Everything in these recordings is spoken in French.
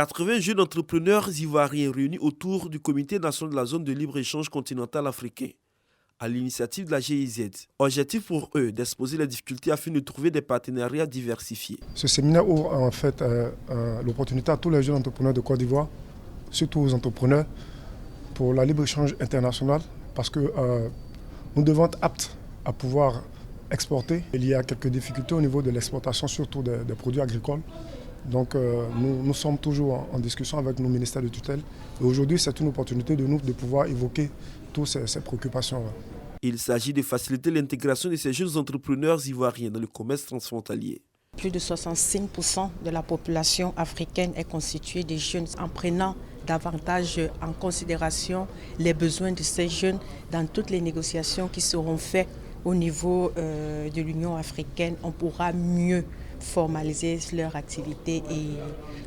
80 jeunes entrepreneurs ivoiriens réunis autour du Comité national de la zone de libre-échange continental africain, à l'initiative de la GIZ. Objectif pour eux d'exposer les difficultés afin de trouver des partenariats diversifiés. Ce séminaire ouvre en fait l'opportunité à tous les jeunes entrepreneurs de Côte d'Ivoire, surtout aux entrepreneurs, pour la libre-échange international, parce que nous devons être aptes à pouvoir exporter. Il y a quelques difficultés au niveau de l'exportation, surtout des produits agricoles. Donc nous sommes toujours en discussion avec nos ministères de tutelle. Et aujourd'hui, c'est une opportunité de nous de pouvoir évoquer toutes ces préoccupations. Il s'agit de faciliter l'intégration de ces jeunes entrepreneurs ivoiriens dans le commerce transfrontalier. Plus de 65% de la population africaine est constituée de jeunes. En prenant davantage en considération les besoins de ces jeunes dans toutes les négociations qui seront faites au niveau de l'Union africaine, on pourra mieux formaliser leur activité et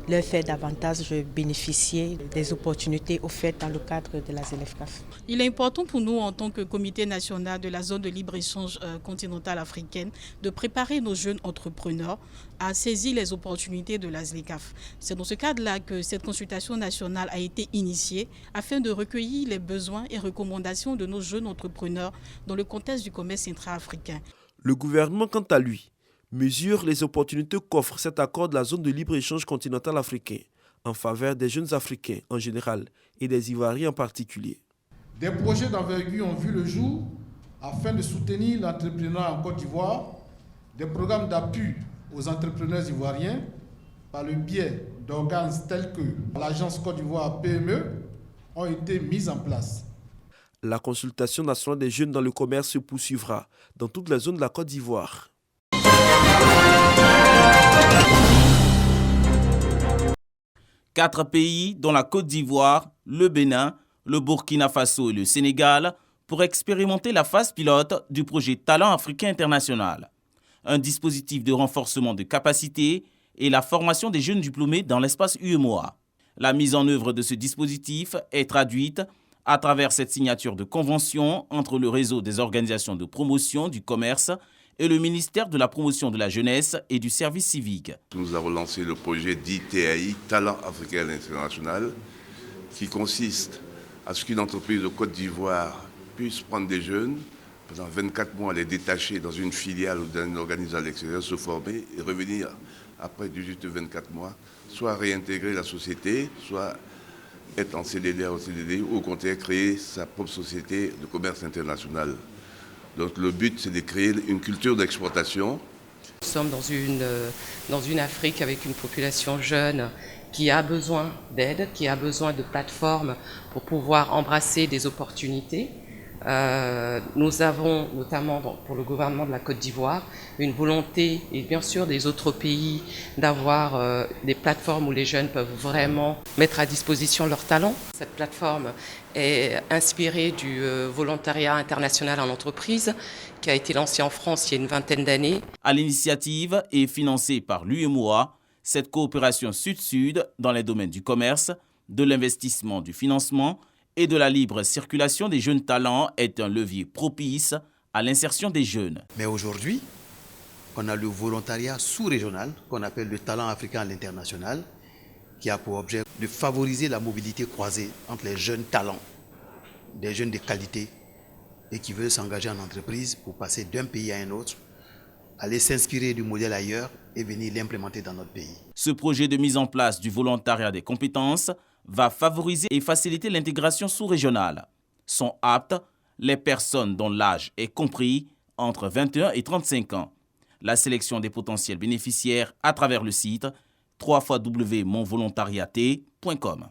leur faire davantage bénéficier des opportunités offertes dans le cadre de la ZLEFCAF. Il est important pour nous en tant que comité national de la zone de libre-échange continentale africaine de préparer nos jeunes entrepreneurs à saisir les opportunités de la ZLECAF. C'est dans ce cadre-là que cette consultation nationale a été initiée afin de recueillir les besoins et recommandations de nos jeunes entrepreneurs dans le contexte du commerce intra-africain. Le gouvernement, quant à lui, mesure les opportunités qu'offre cet accord de la zone de libre-échange continental africain en faveur des jeunes Africains en général et des Ivoiriens en particulier. Des projets d'envergure ont vu le jour afin de soutenir l'entrepreneuriat en Côte d'Ivoire, des programmes d'appui aux entrepreneurs ivoiriens par le biais d'organes tels que l'Agence Côte d'Ivoire PME ont été mis en place. La consultation nationale des jeunes dans le commerce se poursuivra dans toutes les zones de la Côte d'Ivoire. Quatre pays, dont la Côte d'Ivoire, le Bénin, le Burkina Faso et le Sénégal, pour expérimenter la phase pilote du projet Talent Africain International. Un dispositif de renforcement de capacités et la formation des jeunes diplômés dans l'espace UEMOA. La mise en œuvre de ce dispositif est traduite à travers cette signature de convention entre le réseau des organisations de promotion du commerce et le ministère de la Promotion de la Jeunesse et du Service civique. Nous avons lancé le projet dit TAI, Talent Africain International, qui consiste à ce qu'une entreprise de Côte d'Ivoire puisse prendre des jeunes, pendant 24 mois les détacher dans une filiale ou dans une organisation à l'extérieur, se former et revenir après 18-24 mois, soit réintégrer la société, soit être en CDD ou CDD, ou au contraire créer sa propre société de commerce international. Donc le but, c'est de créer une culture d'exportation. Nous sommes dans une Afrique avec une population jeune qui a besoin d'aide, qui a besoin de plateformes pour pouvoir embrasser des opportunités. Nous avons, notamment pour le gouvernement de la Côte d'Ivoire, une volonté, et bien sûr des autres pays, d'avoir des plateformes où les jeunes peuvent vraiment mettre à disposition leurs talents. Cette plateforme est inspirée du volontariat international en entreprise, qui a été lancé en France il y a une vingtaine d'années. À l'initiative et financée par l'UEMOA, cette coopération sud-sud dans les domaines du commerce, de l'investissement, du financement et de la libre circulation des jeunes talents est un levier propice à l'insertion des jeunes. Mais aujourd'hui, on a le volontariat sous-régional qu'on appelle le talent africain à l'international, qui a pour objet de favoriser la mobilité croisée entre les jeunes talents, des jeunes de qualité et qui veulent s'engager en entreprise pour passer d'un pays à un autre, aller s'inspirer du modèle ailleurs et venir l'implémenter dans notre pays. Ce projet de mise en place du volontariat des compétences va favoriser et faciliter l'intégration sous-régionale. Sont aptes les personnes dont l'âge est compris entre 21 et 35 ans. La sélection des potentiels bénéficiaires à travers le site www.monvolontariat.com.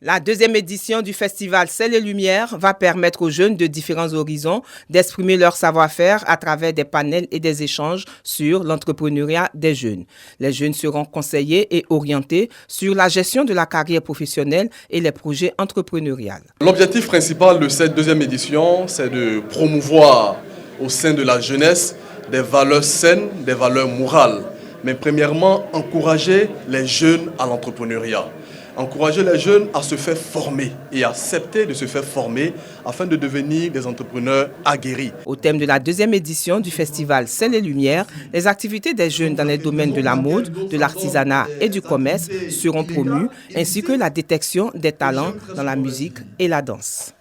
La deuxième édition du festival Sel et Lumière va permettre aux jeunes de différents horizons d'exprimer leur savoir-faire à travers des panels et des échanges sur l'entrepreneuriat des jeunes. Les jeunes seront conseillés et orientés sur la gestion de la carrière professionnelle et les projets entrepreneuriaux. L'objectif principal de cette deuxième édition, c'est de promouvoir au sein de la jeunesse des valeurs saines, des valeurs morales. Mais premièrement, encourager les jeunes à l'entrepreneuriat. encourager les jeunes à se faire former et accepter de se faire former afin de devenir des entrepreneurs aguerris. Au thème de la deuxième édition du festival Sel et Lumière, les activités des jeunes dans les domaines de la mode, de l'artisanat et du commerce seront promues, ainsi que la détection des talents dans la musique et la danse.